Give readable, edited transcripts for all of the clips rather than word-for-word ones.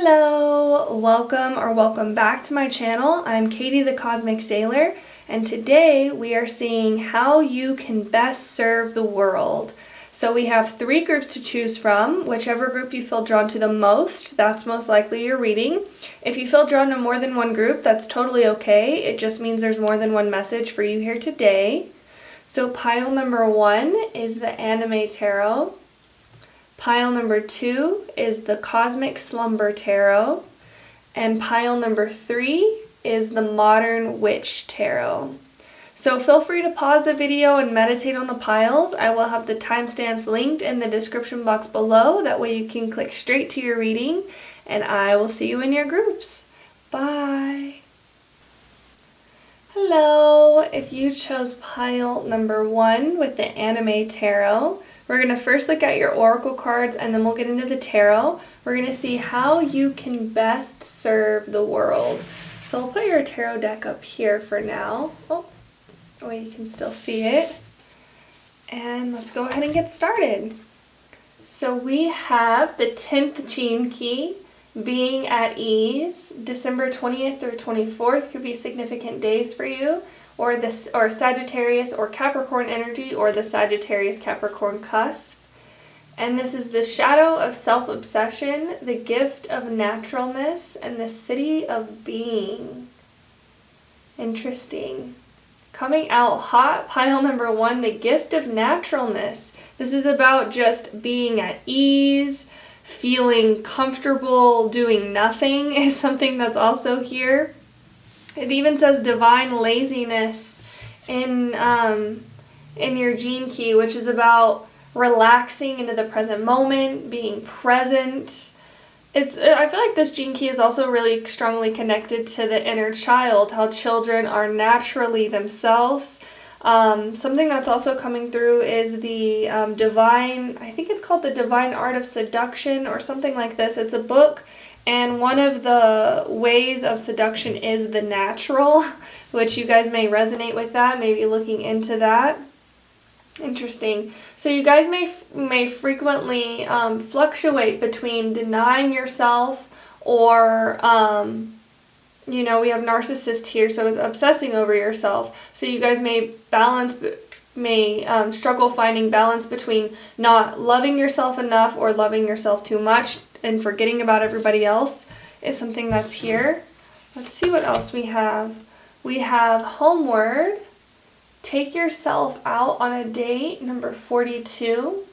Hello, welcome back to my channel. I'm Katie.the.cosmic.sailor, and today we are seeing how you can best serve the world. So we have 3 groups to choose from. Whichever group you feel drawn to the most, that's most likely your reading. If you feel drawn to more than one group, that's totally okay. It just means there's more than one message for you here today. So pile number 1 is the Anime Tarot. Pile number 2 is the Cosmic Slumber Tarot, and pile number 3 is the Modern Witch Tarot. So feel free to pause the video and meditate on the piles. I will have the timestamps linked in the description box below. That way you can click straight to your reading, and I will see you in your groups. Bye! Hello! If you chose pile number 1 with the Anime Tarot, we're going to first look at your oracle cards and then we'll get into the tarot. We're going to see how you can best serve the world. So we'll put your tarot deck up here for now. Oh, you can still see it. And let's go ahead and get started. So we have the 10th gene key, being at ease. December 20th through 24th could be significant days for you. Or Sagittarius or Capricorn energy, or the Sagittarius-Capricorn cusp. And this is the shadow of self-obsession, the gift of naturalness, and the city of being. Interesting. Coming out hot, pile number 1, the gift of naturalness. This is about just being at ease, feeling comfortable doing nothing is something that's also here. It even says divine laziness in your gene key, which is about relaxing into the present moment, being present. I feel like this gene key is also really strongly connected to the inner child, how children are naturally themselves. Something that's also coming through is the I think it's called The Divine Art of Seduction or something like this. It's a book. And one of the ways of seduction is the natural, which you guys may resonate with that, maybe looking into that. Interesting. So you guys may frequently fluctuate between denying yourself or, we have narcissist here, so it's obsessing over yourself. So you guys may struggle finding balance between not loving yourself enough or loving yourself too much, and forgetting about everybody else is something that's here. Let's see what else we have. We have homeward. Take yourself out on a date, number 42.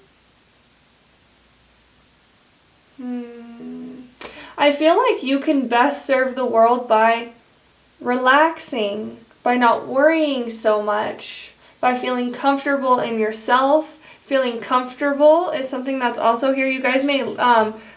I feel like you can best serve the world by relaxing, by not worrying so much, by feeling comfortable in yourself. Feeling comfortable is something that's also here. You guys may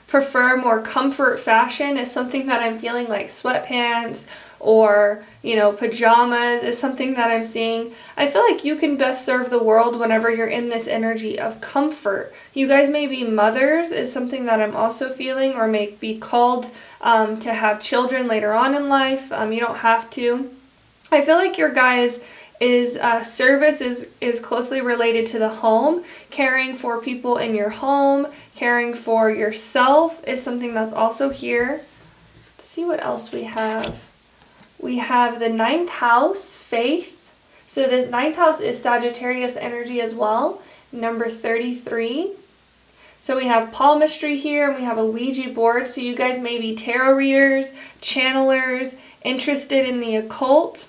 prefer more comfort fashion is something that I'm feeling, like sweatpants or, pajamas is something that I'm seeing. I feel like you can best serve the world whenever you're in this energy of comfort. You guys may be mothers is something that I'm also feeling, or may be called to have children later on in life. You don't have to. I feel like your guys' service is closely related to the home. Caring for people in your home, caring for yourself is something that's also here. Let's see what else we have. We have the 9th house, faith. So the 9th house is Sagittarius energy as well, number 33. So we have palmistry here, and we have a Ouija board. So you guys may be tarot readers, channelers, interested in the occult.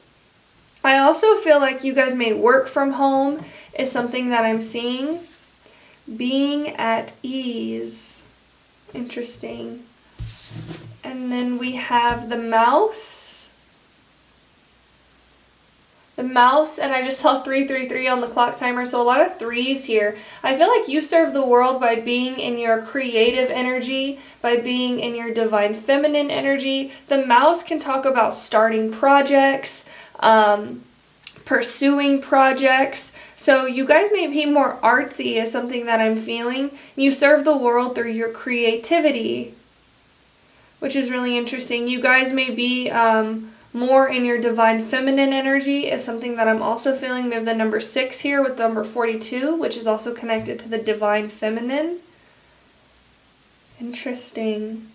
I also feel like you guys may work from home is something that I'm seeing. Being at ease. Interesting. And then we have the mouse. The mouse, and I just saw 333 on the clock timer, so a lot of 3s here. I feel like you serve the world by being in your creative energy, by being in your divine feminine energy. The mouse can talk about starting projects, pursuing projects. So you guys may be more artsy is something that I'm feeling. You serve the world through your creativity, which is really interesting. You guys may be more in your divine feminine energy is something that I'm also feeling. We have the number 6 here with the number 42, which is also connected to the divine feminine. Interesting.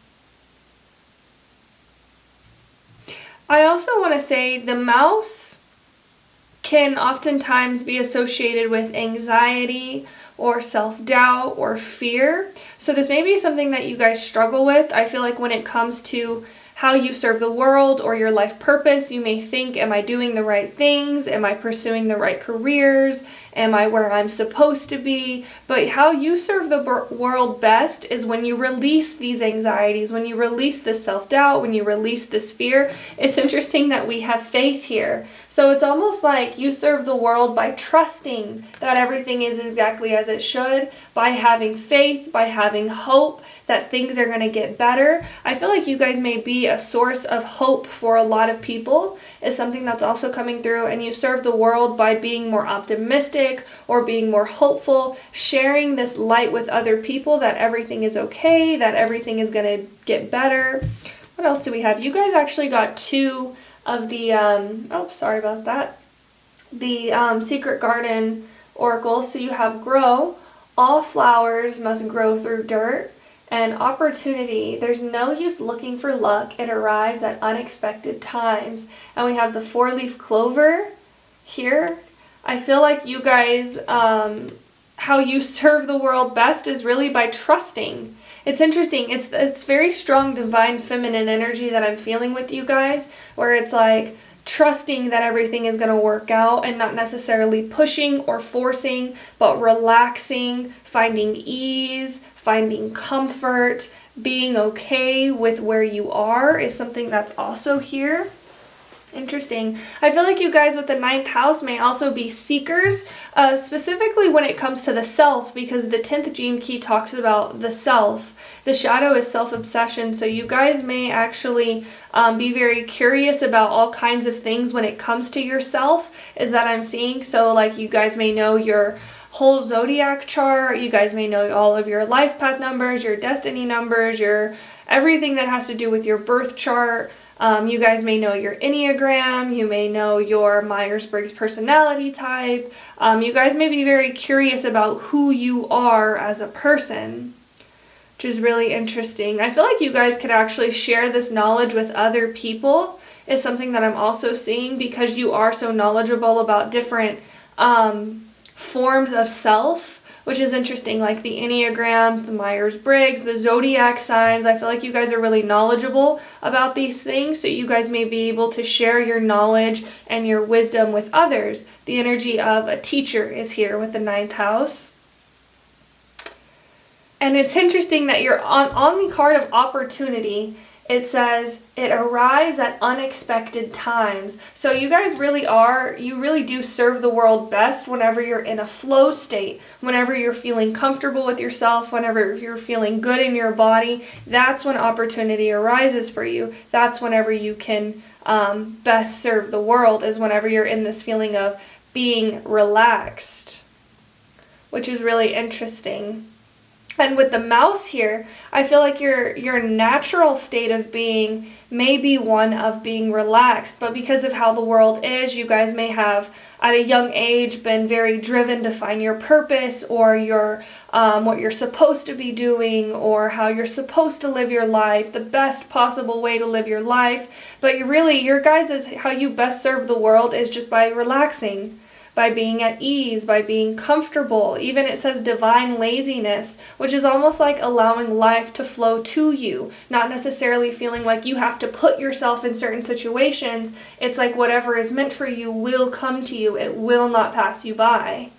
I also want to say the mouse can oftentimes be associated with anxiety or self-doubt or fear. So this may be something that you guys struggle with. I feel like when it comes to how you serve the world or your life purpose, you may think, am I doing the right things? Am I pursuing the right careers? Am I where I'm supposed to be? But how you serve the world best is when you release these anxieties, when you release this self-doubt, when you release this fear. It's interesting that we have faith here. So it's almost like you serve the world by trusting that everything is exactly as it should, by having faith, by having hope that things are going to get better. I feel like you guys may be a source of hope for a lot of people, is something that's also coming through, and you serve the world by being more optimistic or being more hopeful, sharing this light with other people that everything is okay, that everything is going to get better. What else do we have? You guys actually got 2 of the, sorry about that, the Secret Garden oracles. So you have grow, all flowers must grow through dirt, and opportunity, there's no use looking for luck, it arrives at unexpected times. And we have the 4-leaf clover here. I feel like you guys, how you serve the world best is really by trusting. It's interesting, it's very strong divine feminine energy that I'm feeling with you guys, where it's like trusting that everything is going to work out and not necessarily pushing or forcing, but relaxing, finding ease, finding comfort, being okay with where you are is something that's also here. Interesting. I feel like you guys with the 9th house may also be seekers, specifically when it comes to the self, because the 10th gene key talks about the self. The shadow is self-obsession, so you guys may actually be very curious about all kinds of things when it comes to yourself, is that I'm seeing. So like you guys may know your whole zodiac chart, you guys may know all of your life path numbers, your destiny numbers, your everything that has to do with your birth chart. You guys may know your Enneagram, you may know your Myers-Briggs personality type. You guys may be very curious about who you are as a person, which is really interesting. I feel like you guys could actually share this knowledge with other people, is something that I'm also seeing, because you are so knowledgeable about different forms of self, which is interesting, like the Enneagrams, the Myers-Briggs, the zodiac signs. I feel like you guys are really knowledgeable about these things, so you guys may be able to share your knowledge and your wisdom with others. The energy of a teacher is here with the 9th house. And it's interesting that you're on the card of opportunity. It says, it arrives at unexpected times. So you guys you really do serve the world best whenever you're in a flow state, whenever you're feeling comfortable with yourself, whenever you're feeling good in your body. That's when opportunity arises for you. That's whenever you can best serve the world, is whenever you're in this feeling of being relaxed, which is really interesting. And with the mouse here, I feel like your natural state of being may be one of being relaxed, but because of how the world is, you guys may have at a young age been very driven to find your purpose, or your what you're supposed to be doing, or how you're supposed to live your life, the best possible way to live your life. But your guys' how you best serve the world is just by relaxing, by being at ease, by being comfortable. Even it says divine laziness, which is almost like allowing life to flow to you, not necessarily feeling like you have to put yourself in certain situations. It's like whatever is meant for you will come to you. It will not pass you by.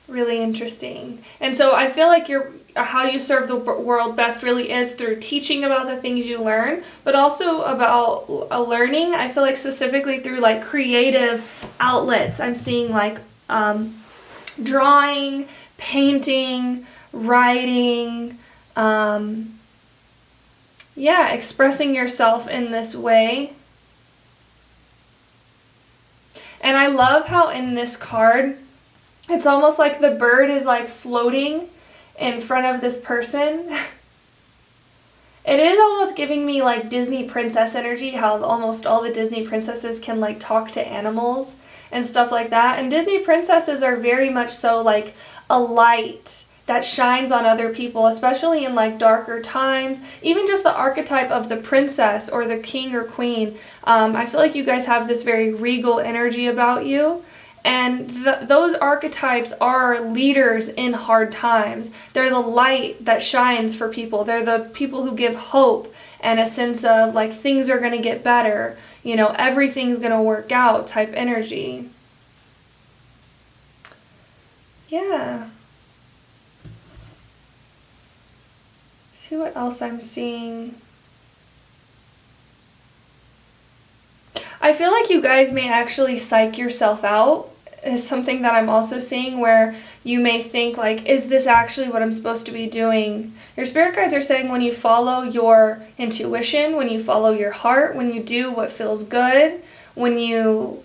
Really interesting. And so I feel like how you serve the world best really is through teaching about the things you learn, but also about learning. I feel like specifically through like creative outlets. I'm seeing like drawing, painting, writing, expressing yourself in this way. And I love how in this card, it's almost like the bird is like floating in front of this person. It is almost giving me like Disney princess energy, how almost all the Disney princesses can like talk to animals and stuff like that. And Disney princesses are very much so like a light that shines on other people, especially in like darker times. Even just the archetype of the princess or the king or queen. I feel like you guys have this very regal energy about you. And those archetypes are leaders in hard times. They're the light that shines for people. They're the people who give hope and a sense of like things are going to get better. You know, everything's going to work out type energy. Yeah. See what else I'm seeing. I feel like you guys may actually psych yourself out is something that I'm also seeing, where you may think like, is this actually what I'm supposed to be doing? Your spirit guides are saying when you follow your intuition, when you follow your heart, when you do what feels good, when you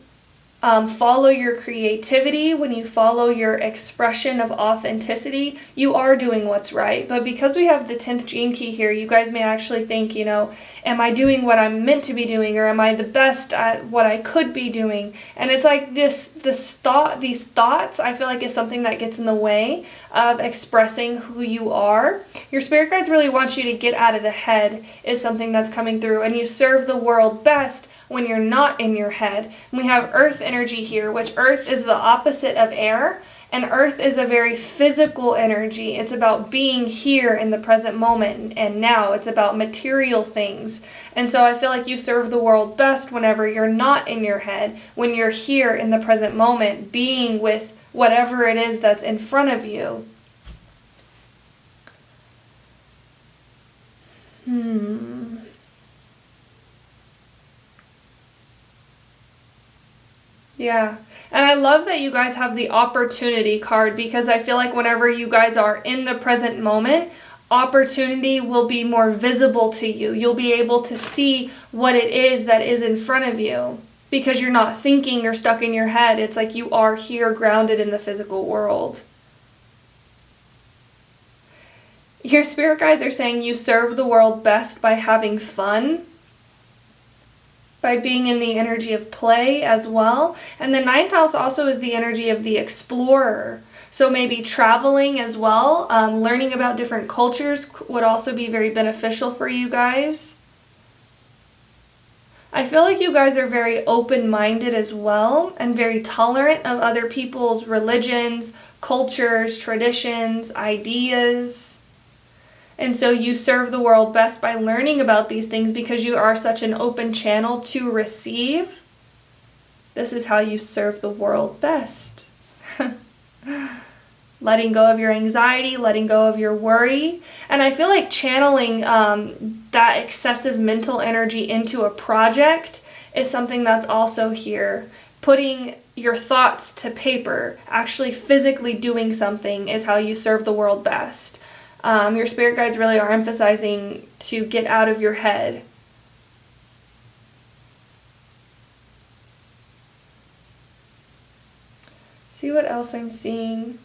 follow your creativity, when you follow your expression of authenticity, you are doing what's right. But because we have the 10th gene key here, you guys may actually think, you know, am I doing what I'm meant to be doing, or am I the best at what I could be doing? And it's like these thoughts, I feel like, is something that gets in the way of expressing who you are. Your spirit guides really want you to get out of the head, is something that's coming through, and you serve the world best when you're not in your head. And we have earth energy here, which earth is the opposite of air, and earth is a very physical energy. It's about being here in the present moment and now. It's about material things. And so I feel like you serve the world best whenever you're not in your head, when you're here in the present moment, being with whatever it is that's in front of you. Yeah. And I love that you guys have the opportunity card, because I feel like whenever you guys are in the present moment, opportunity will be more visible to you. You'll be able to see what it is that is in front of you, because you're not thinking or stuck in your head. It's like you are here grounded in the physical world. Your spirit guides are saying you serve the world best by having fun, by being in the energy of play as well. And the 9th house also is the energy of the explorer. So maybe traveling as well, learning about different cultures would also be very beneficial for you guys. I feel like you guys are very open-minded as well, and very tolerant of other people's religions, cultures, traditions, ideas. And so you serve the world best by learning about these things, because you are such an open channel to receive. This is how you serve the world best. Letting go of your anxiety, letting go of your worry. And I feel like channeling that excessive mental energy into a project is something that's also here. Putting your thoughts to paper, actually physically doing something, is how you serve the world best. Your spirit guides really are emphasizing to get out of your head. See what else I'm seeing.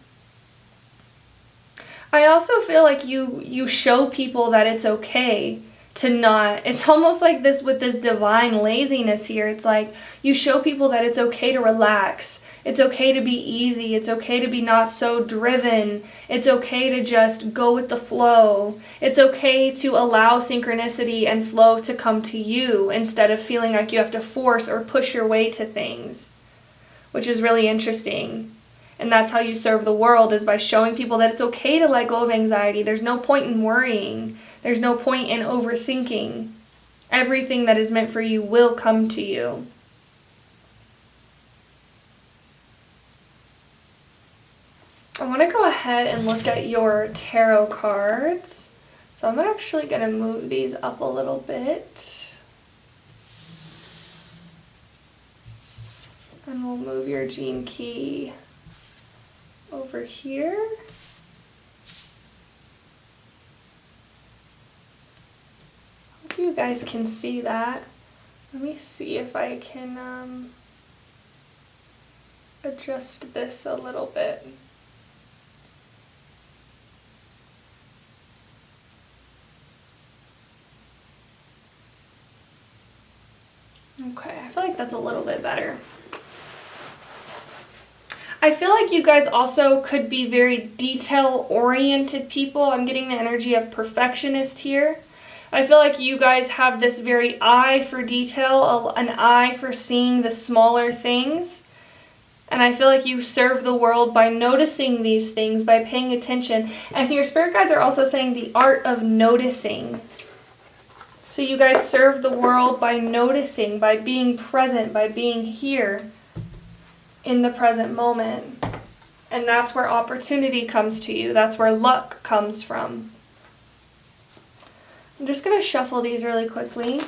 I also feel like you show people that it's okay to not, it's almost like this with this divine laziness here. It's like you show people that it's okay to relax. It's okay to be easy. It's okay to be not so driven. It's okay to just go with the flow. It's okay to allow synchronicity and flow to come to you, instead of feeling like you have to force or push your way to things, which is really interesting. And that's how you serve the world, is by showing people that it's okay to let go of anxiety. There's no point in worrying. There's no point in overthinking. Everything that is meant for you will come to you. I want to go ahead and look at your tarot cards. So I'm actually going to move these up a little bit. And we'll move your gene key over here. Hope you guys can see that. Let me see if I can adjust this a little bit. Okay, I feel like that's a little bit better. I feel like you guys also could be very detail-oriented people. I'm getting the energy of perfectionist here. I feel like you guys have this very eye for detail, an eye for seeing the smaller things. And I feel like you serve the world by noticing these things, by paying attention. And your spirit guides are also saying the art of noticing. So you guys serve the world by noticing, by being present, by being here in the present moment. And that's where opportunity comes to you. That's where luck comes from. I'm just going to shuffle these really quickly.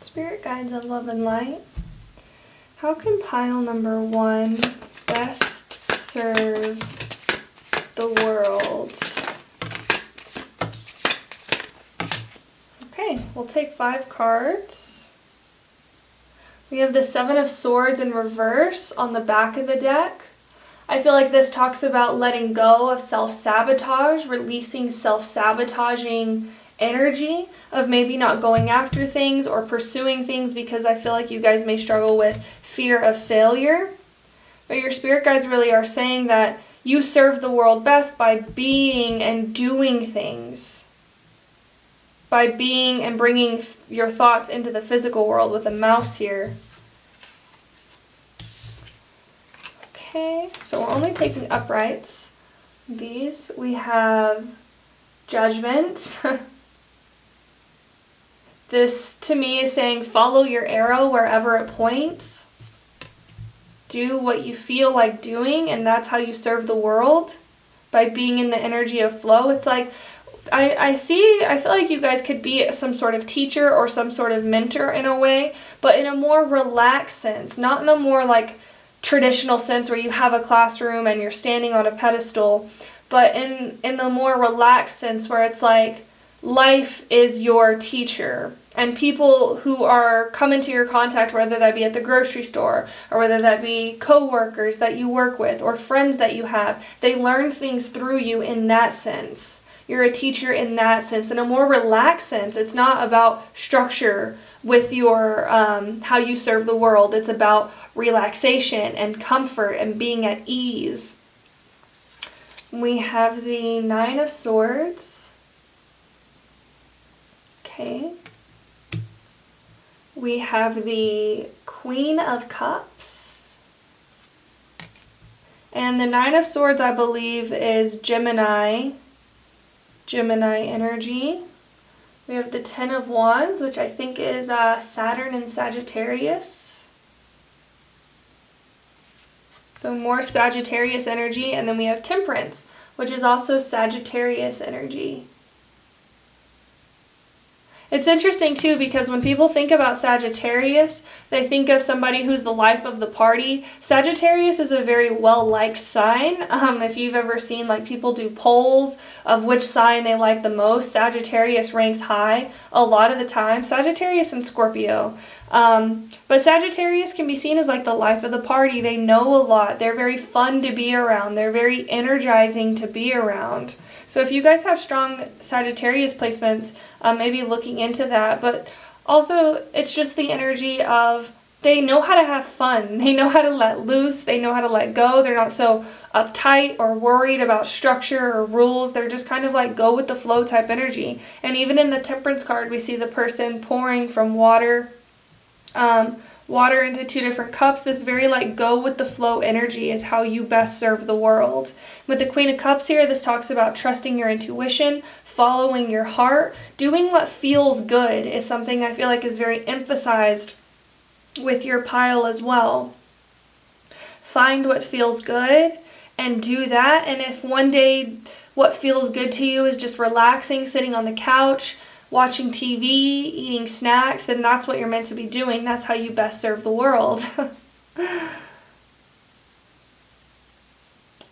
Spirit guides of love and light. How can pile number 1 best serve the world? Okay, we'll take 5 cards. We have the 7 of Swords in reverse on the back of the deck. I feel like this talks about letting go of self-sabotage, releasing self-sabotaging energy of maybe not going after things or pursuing things, because I feel like you guys may struggle with fear of failure. But your spirit guides really are saying that you serve the world best by being and doing things. By being and bringing your thoughts into the physical world with a mouse here. Okay, so we're only taking uprights. These, we have Judgment. This, to me, is saying follow your arrow wherever it points. Do what you feel like doing, and that's how you serve the world, by being in the energy of flow. It's like, I feel like you guys could be some sort of teacher or some sort of mentor in a way, but in a more relaxed sense, not in a more like traditional sense where you have a classroom and you're standing on a pedestal, but in the more relaxed sense where it's like life is your teacher. And people who are come into your contact, whether that be at the grocery store or whether that be co-workers that you work with or friends that you have, they learn things through you in that sense. You're a teacher in that sense. In a more relaxed sense, it's not about structure with your how you serve the world. It's about relaxation and comfort and being at ease. We have the 9 of Swords. Okay. We have the Queen of Cups. And the 9 of Swords, I believe, is Gemini energy. We have the 10 of Wands, which I think is Saturn and Sagittarius. So more Sagittarius energy. And then we have Temperance, which is also Sagittarius energy. It's interesting too, because when people think about Sagittarius, they think of somebody who's the life of the party. Sagittarius is a very well-liked sign. If you've ever seen like people do polls of which sign they like the most, Sagittarius ranks high a lot of the time. Sagittarius and Scorpio. But Sagittarius can be seen as like the life of the party. They know a lot. They're very fun to be around. They're very energizing to be around. So if you guys have strong Sagittarius placements, maybe looking into that. But also, it's just the energy of they know how to have fun. They know how to let loose. They know how to let go. They're not so uptight or worried about structure or rules. They're just kind of like go with the flow type energy. And even in the Temperance card, we see the person pouring from water into 2 different cups. This very like go with the flow energy is how you best serve the world. With the Queen of Cups here, this talks about trusting your intuition, following your heart, doing what feels good is something I feel like is very emphasized with your pile as well. Find what feels good and do that. And if one day what feels good to you is just relaxing, sitting on the couch, watching TV, eating snacks, and that's what you're meant to be doing. That's how you best serve the world.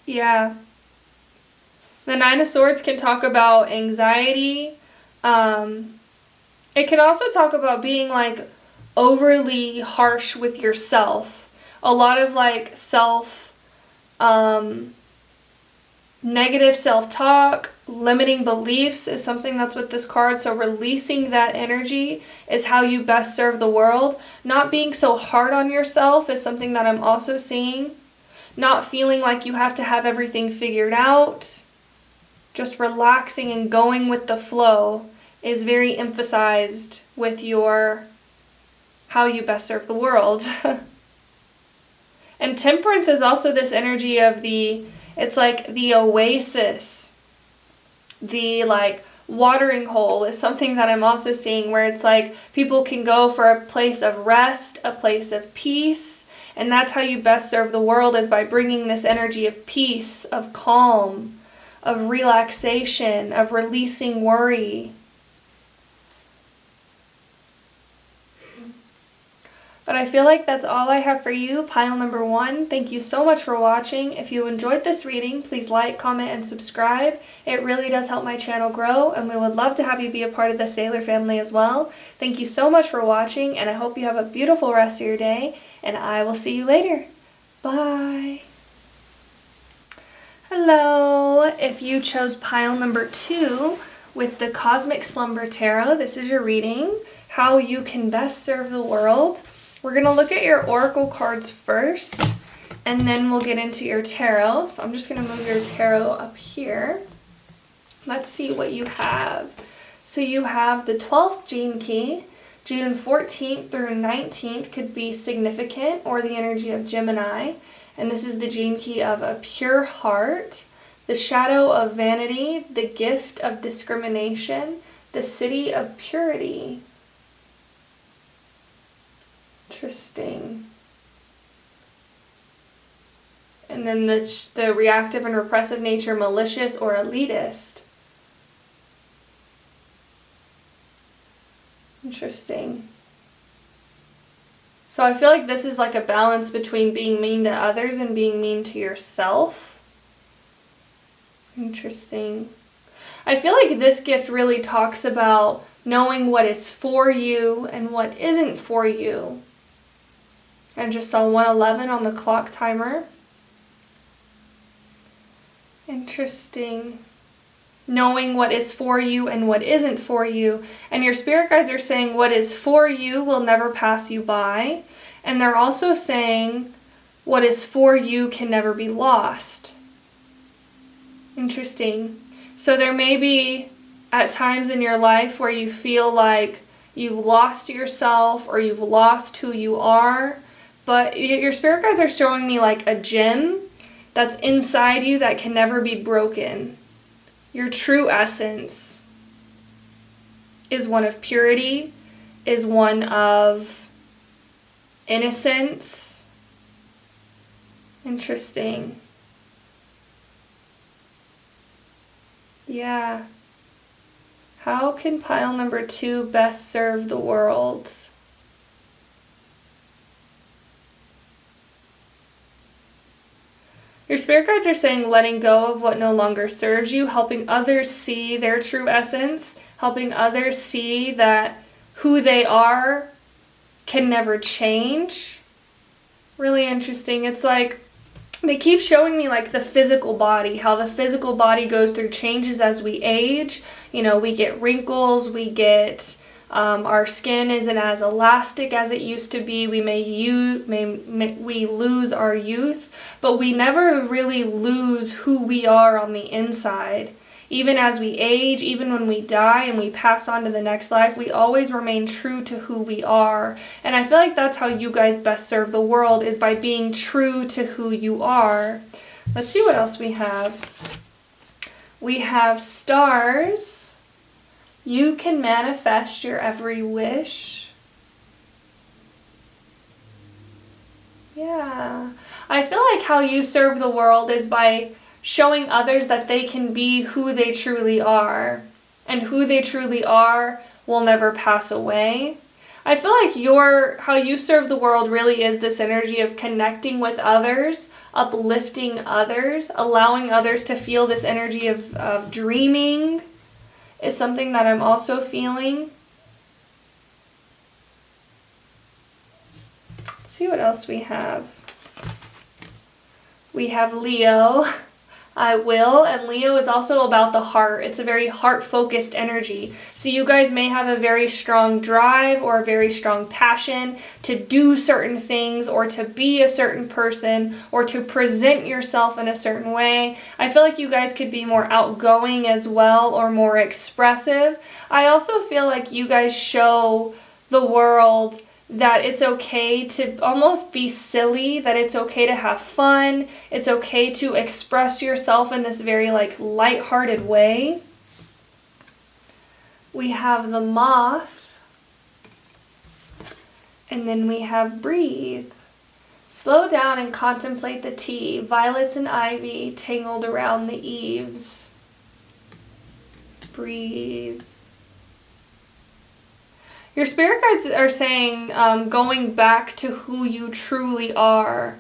Yeah. The 9 of Swords can talk about anxiety. It can also talk about being like overly harsh with yourself A lot of like negative self-talk, limiting beliefs is something that's with this card. So releasing that energy is how you best serve the world. Not being so hard on yourself is something that I'm also seeing. Not feeling like you have to have everything figured out. Just relaxing and going with the flow is very emphasized with your how you best serve the world. And temperance is also this energy of it's like the oasis, the like watering hole is something that I'm also seeing, where it's like people can go for a place of rest, a place of peace, and that's how you best serve the world, is by bringing this energy of peace, of calm, of relaxation, of releasing worry. But I feel like that's all I have for you, pile number 1. Thank you so much for watching. If you enjoyed this reading, please like, comment, and subscribe. It really does help my channel grow, and we would love to have you be a part of the Sailor family as well. Thank you so much for watching, and I hope you have a beautiful rest of your day, and I will see you later. Bye! Hello! If you chose pile number 2 with the Cosmic Slumber Tarot, this is your reading, how you can best serve the world. We're going to look at your oracle cards first, and then we'll get into your tarot. So I'm just going to move your tarot up here. Let's see what you have. So you have the 12th gene key. June 14th through 19th could be significant, or the energy of Gemini. And this is the gene key of a pure heart, the shadow of vanity, the gift of discrimination, the city of purity. Interesting. And then the reactive and repressive nature, malicious or elitist. Interesting. So I feel like this is like a balance between being mean to others and being mean to yourself. Interesting. I feel like this gift really talks about knowing what is for you and what isn't for you. And just saw 1:11 on the clock timer. Interesting. Knowing what is for you and what isn't for you. And your spirit guides are saying what is for you will never pass you by. And they're also saying what is for you can never be lost. Interesting. So there may be at times in your life where you feel like you've lost yourself or you've lost who you are. But your spirit guides are showing me like a gem that's inside you that can never be broken. Your true essence is one of purity, is one of innocence. Interesting. Yeah. How can pile number 2 best serve the world? Your spirit guides are saying letting go of what no longer serves you, helping others see their true essence, helping others see that who they are can never change. Really interesting. It's like they keep showing me like the physical body, how the physical body goes through changes as we age. You know, we get wrinkles, we get our skin isn't as elastic as it used to be. We we lose our youth, but we never really lose who we are on the inside. Even as we age, even when we die and we pass on to the next life, we always remain true to who we are. And I feel like that's how you guys best serve the world, is by being true to who you are. Let's see what else we have. We have stars. You can manifest your every wish. Yeah. I feel like how you serve the world is by showing others that they can be who they truly are. And who they truly are will never pass away. I feel like how you serve the world really is this energy of connecting with others, uplifting others, allowing others to feel this energy of dreaming. Is something that I'm also feeling. Let's see what else we have. We have Leo. I will, and Leo is also about the heart. It's a very heart-focused energy. So you guys may have a very strong drive or a very strong passion to do certain things or to be a certain person or to present yourself in a certain way. I feel like you guys could be more outgoing as well or more expressive. I also feel like you guys show the world that it's okay to almost be silly, that it's okay to have fun, it's okay to express yourself in this very like lighthearted way. We have the moth, and then we have breathe. Slow down and contemplate the tea, violets and ivy tangled around the eaves. Breathe. Your spirit guides are saying going back to who you truly are.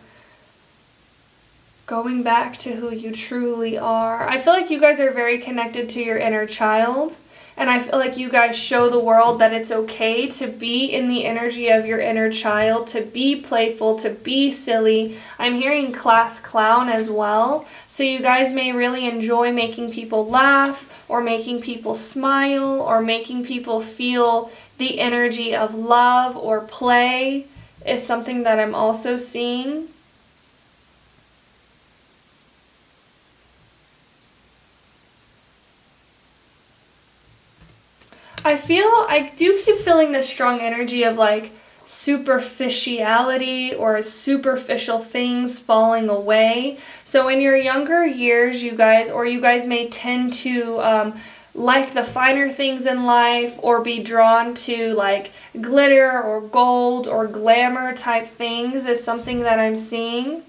Going back to who you truly are. I feel like you guys are very connected to your inner child. And I feel like you guys show the world that it's okay to be in the energy of your inner child, to be playful, to be silly. I'm hearing class clown as well. So you guys may really enjoy making people laugh or making people smile or making people feel the energy of love or play is something that I'm also seeing. I do keep feeling this strong energy of like superficiality or superficial things falling away. So in your younger years, you guys may tend to like the finer things in life or be drawn to like glitter or gold or glamour type things is something that I'm seeing.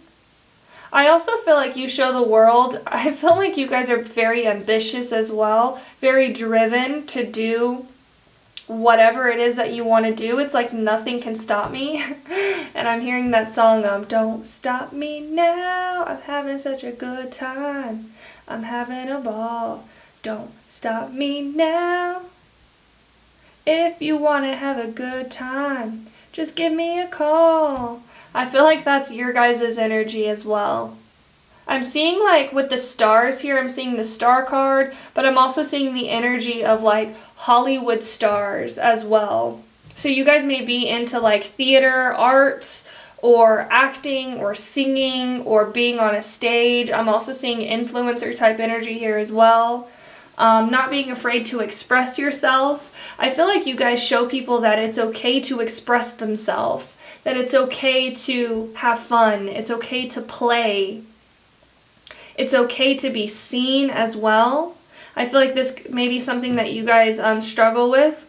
I also feel like you show the world, I feel like you guys are very ambitious as well, very driven to do whatever it is that you want to do. It's like nothing can stop me. And I'm hearing that song, Don't Stop Me Now, I'm having such a good time, I'm having a ball. Don't stop me now. If you want to have a good time, just give me a call. I feel like that's your guys' energy as well. I'm seeing like with the stars here, I'm seeing the star card, but I'm also seeing the energy of like Hollywood stars as well. So you guys may be into like theater, arts, or acting or singing or being on a stage. I'm also seeing influencer type energy here as well. Not being afraid to express yourself. I feel like you guys show people that it's okay to express themselves, that it's okay to have fun, it's okay to play, it's okay to be seen as well. I feel like this may be something that you guys struggle with,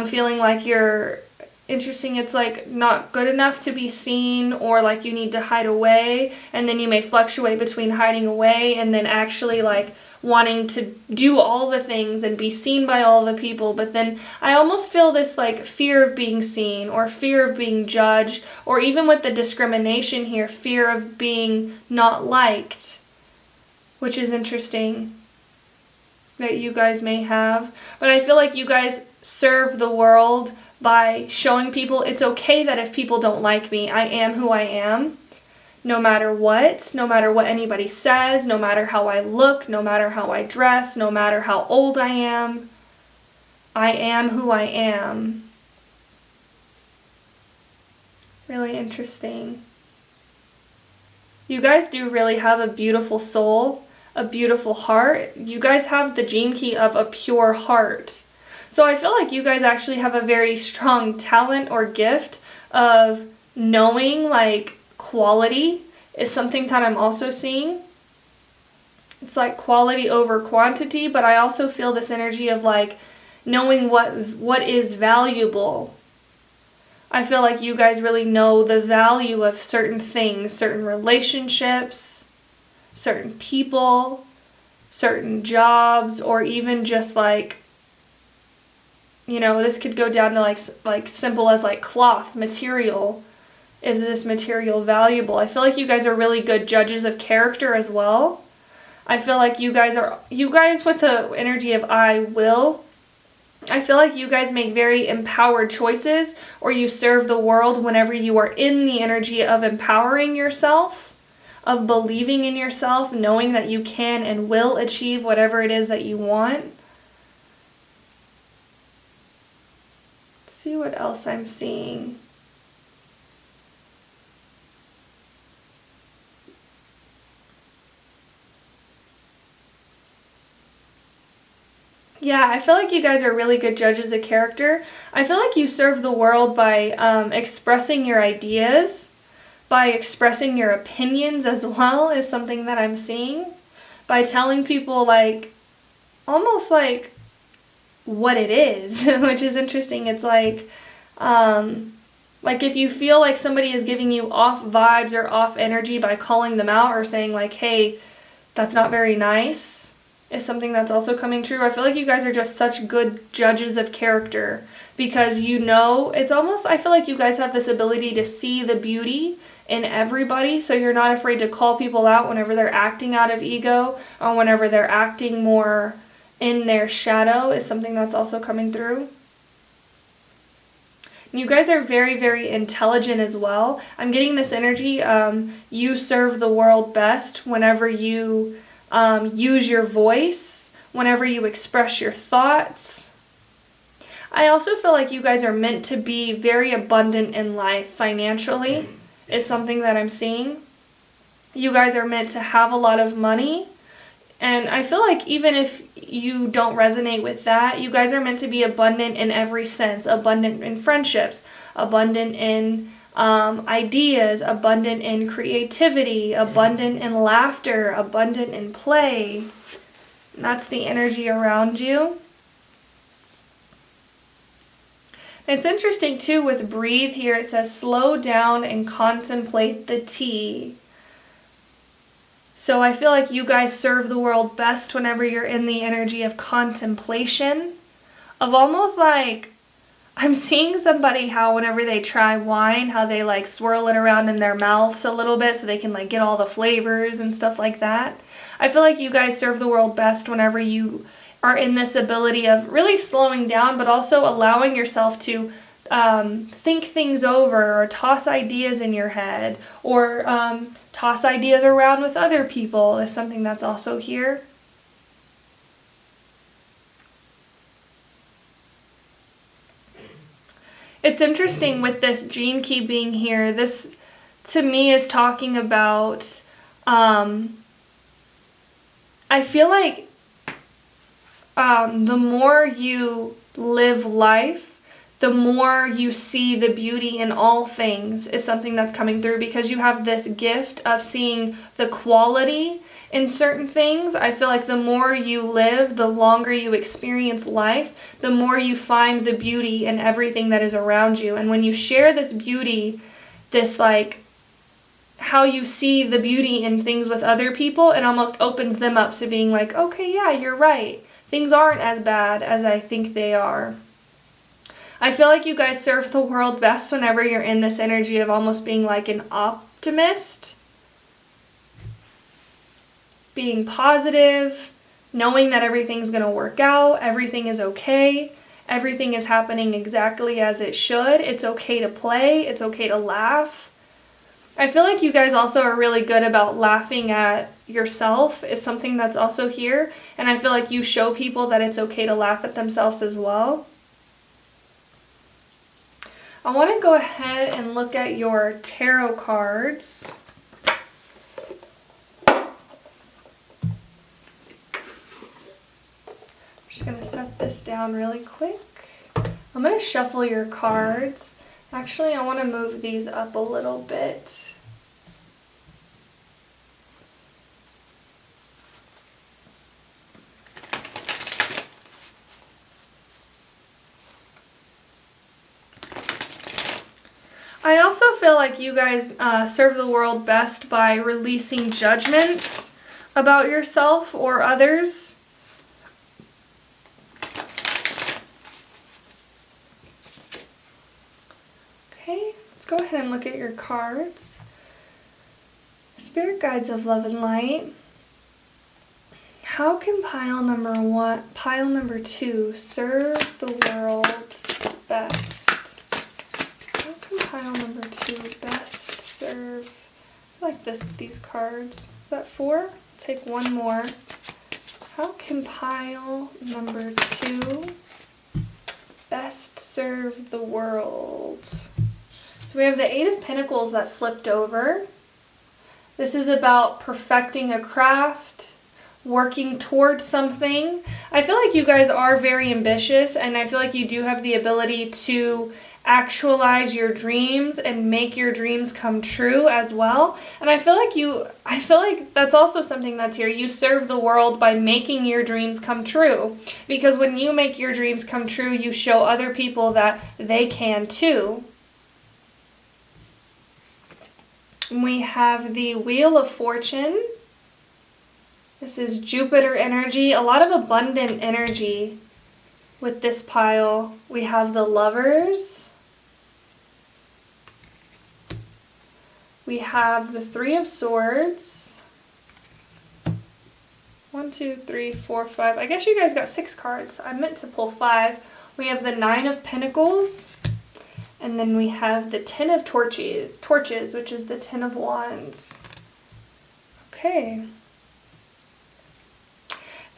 feeling like you're interesting, it's like not good enough to be seen or like you need to hide away, and then you may fluctuate between hiding away and then actually like wanting to do all the things and be seen by all the people. But then I almost feel this like fear of being seen or fear of being judged, or even with the discrimination here, fear of being not liked, which is interesting that you guys may have. But I feel like you guys serve the world by showing people it's okay that if people don't like me, I am who I am. No matter what anybody says, no matter how I look, no matter how I dress, no matter how old I am who I am. Really interesting. You guys do really have a beautiful soul, a beautiful heart. You guys have the gene key of a pure heart. So I feel like you guys actually have a very strong talent or gift of knowing like quality is something that I'm also seeing. It's like quality over quantity, but I also feel this energy of like knowing what is valuable. I feel like you guys really know the value of certain things, certain relationships, certain people, certain jobs, or even just like, you know, this could go down to like simple as like cloth, material. Is this material valuable? I feel like you guys are really good judges of character as well. I feel like you guys with the energy of I will, I feel like you guys make very empowered choices, or you serve the world whenever you are in the energy of empowering yourself. of believing in yourself, knowing that you can and will achieve whatever it is that you want. Let's see what else I'm seeing. Yeah, I feel like you guys are really good judges of character. I feel like you serve the world by expressing your ideas, by expressing your opinions as well, is something that I'm seeing. By telling people, like, almost like what it is, which is interesting. It's like if you feel like somebody is giving you off vibes or off energy by calling them out or saying like, hey, that's not very nice, is something that's also coming true. I feel like you guys are just such good judges of character because you know, it's almost, I feel like you guys have this ability to see the beauty in everybody, so you're not afraid to call people out whenever they're acting out of ego or whenever they're acting more in their shadow, is something that's also coming through. You guys are very, very intelligent as well. I'm getting this energy, you serve the world best whenever you use your voice, whenever you express your thoughts. I also feel like you guys are meant to be very abundant in life financially, is something that I'm seeing. You guys are meant to have a lot of money. And I feel like even if you don't resonate with that, you guys are meant to be abundant in every sense. Abundant in friendships, abundant in ideas, abundant in creativity, abundant in laughter, abundant in play. And that's the energy around you. It's interesting too with breathe here. It says slow down and contemplate the tea. So I feel like you guys serve the world best whenever you're in the energy of contemplation, of almost like, I'm seeing somebody how whenever they try wine, how they like swirl it around in their mouths a little bit so they can like get all the flavors and stuff like that. I feel like you guys serve the world best whenever you are in this ability of really slowing down, but also allowing yourself to think things over or toss ideas in your head or toss ideas around with other people is something that's also here. It's interesting with this gene key being here. This to me is talking about, I feel like the more you live life, the more you see the beauty in all things is something that's coming through because you have this gift of seeing the quality in certain things. I feel like the more you live, the longer you experience life, the more you find the beauty in everything that is around you. And when you share this beauty, this like how you see the beauty in things with other people, it almost opens them up to being like, okay, yeah, you're right. Things aren't as bad as I think they are. I feel like you guys serve the world best whenever you're in this energy of almost being like an optimist. Being positive, knowing that everything's going to work out, everything is okay, everything is happening exactly as it should. It's okay to play, it's okay to laugh. I feel like you guys also are really good about laughing at yourself is something that's also here. And I feel like you show people that it's okay to laugh at themselves as well. I want to go ahead and look at your tarot cards. I'm just going to set this down really quick. I'm going to shuffle your cards. Actually, I want to move these up a little bit. I also feel like you guys serve the world best by releasing judgments about yourself or others. Okay, let's go ahead and look at your cards. Spirit guides of love and light. How can pile number 2 serve the world best? How can pile number 2 best serve I like these cards. Is that 4? Take one more. How can pile number 2 best serve the world? So we have the 8 of Pentacles that flipped over. This is about perfecting a craft, working towards something. I feel like you guys are very ambitious, and I feel like you do have the ability to actualize your dreams and make your dreams come true as well. And I feel like that's also something that's here. You serve the world by making your dreams come true, because when you make your dreams come true, you show other people that they can too. We have the Wheel of Fortune. This is Jupiter energy, a lot of abundant energy with this pile. We have the Lovers. We have the 3 of Swords. 1, 2, 3, 4, 5. I guess you guys got 6 cards. I meant to pull 5. We have the 9 of Pentacles. And then we have the 10 of Torches, which is the 10 of Wands. Okay.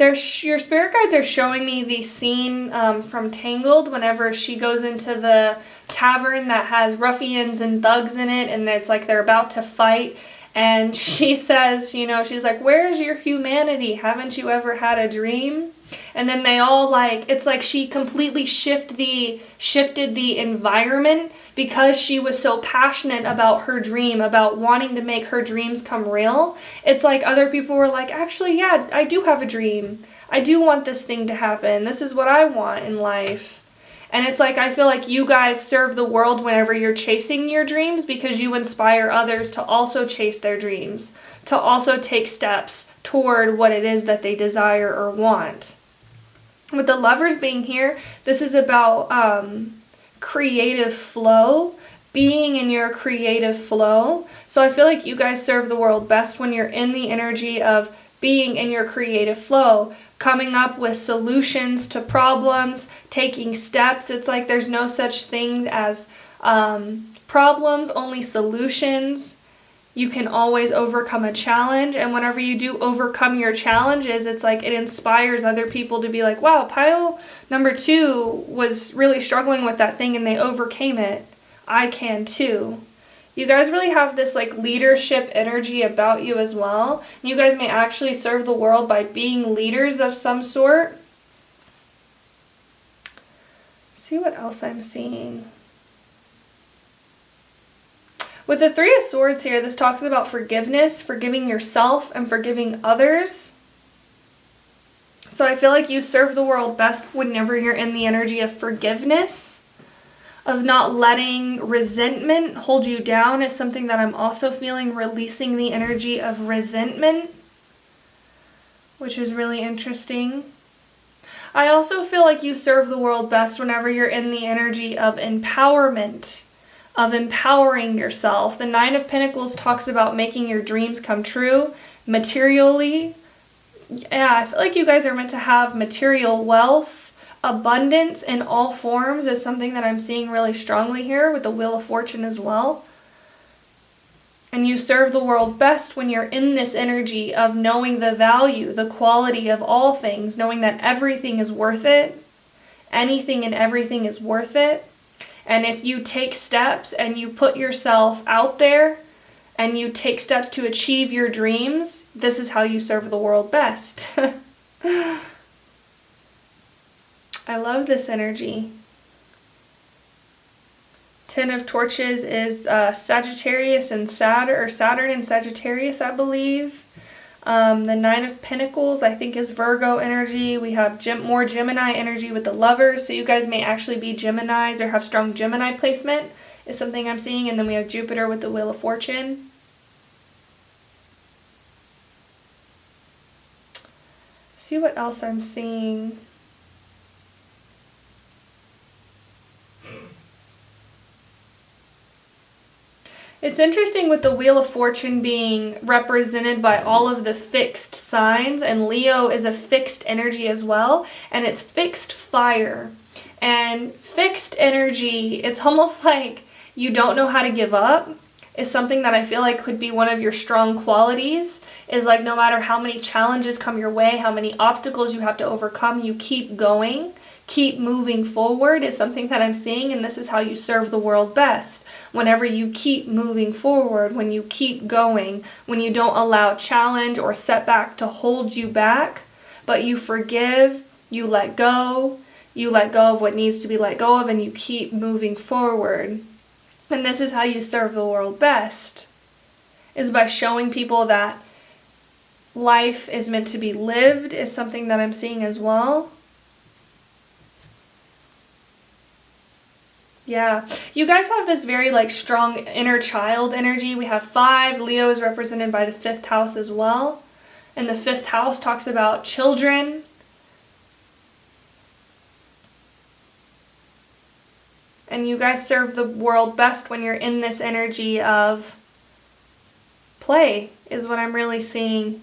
Your spirit guides are showing me the scene from Tangled whenever she goes into the tavern that has ruffians and thugs in it, and it's like they're about to fight, and she says, you know, she's like, where's your humanity? Haven't you ever had a dream? And then they all it's like she completely shifted the environment because she was so passionate about her dream, about wanting to make her dreams come real. It's like other people were like, actually, yeah, I do have a dream. I do want this thing to happen. This is what I want in life. And it's like, I feel like you guys serve the world whenever you're chasing your dreams, because you inspire others to also chase their dreams, to also take steps toward what it is that they desire or want. With the Lovers being here, this is about creative flow, being in your creative flow. So I feel like you guys serve the world best when you're in the energy of being in your creative flow, coming up with solutions to problems, taking steps. It's like there's no such thing as problems, only solutions. You can always overcome a challenge, and whenever you do overcome your challenges, it's like it inspires other people to be like, wow, pile number 2 was really struggling with that thing and they overcame it. I can too. You guys really have this leadership energy about you as well. You guys may actually serve the world by being leaders of some sort. Let's see what else I'm seeing. With the 3 of Swords here, this talks about forgiveness, forgiving yourself and forgiving others. So I feel like you serve the world best whenever you're in the energy of forgiveness, of not letting resentment hold you down is something that I'm also feeling, releasing the energy of resentment, which is really interesting. I also feel like you serve the world best whenever you're in the energy of empowerment, of empowering yourself. The 9 of Pentacles talks about making your dreams come true materially. Yeah, I feel like you guys are meant to have material wealth. Abundance in all forms is something that I'm seeing really strongly here with the Wheel of Fortune as well. And you serve the world best when you're in this energy of knowing the value, the quality of all things, knowing that everything is worth it. Anything and everything is worth it. And if you take steps and you put yourself out there and you take steps to achieve your dreams, this is how you serve the world best. I love this energy. 10 of Torches is Sagittarius and Saturn, or Saturn and Sagittarius, I believe. The 9 of Pentacles, I think, is Virgo energy. We have more Gemini energy with the Lovers, so you guys may actually be Geminis or have strong Gemini placement, is something I'm seeing. And then we have Jupiter with the Wheel of Fortune. See what else I'm seeing. It's interesting with the Wheel of Fortune being represented by all of the fixed signs, and Leo is a fixed energy as well, and it's fixed fire. And fixed energy, it's almost like you don't know how to give up. is something that I feel like could be one of your strong qualities, is like no matter how many challenges come your way, how many obstacles you have to overcome, you keep going, keep moving forward is something that I'm seeing, and this is how you serve the world best. Whenever you keep moving forward, when you keep going, when you don't allow challenge or setback to hold you back, but you forgive, you let go of what needs to be let go of, and you keep moving forward. And this is how you serve the world best, is by showing people that life is meant to be lived, is something that I'm seeing as well. Yeah, you guys have this very like strong inner child energy. We have 5. Leo is represented by the 5th house as well. And the 5th house talks about children. And you guys serve the world best when you're in this energy of play, is what I'm really seeing.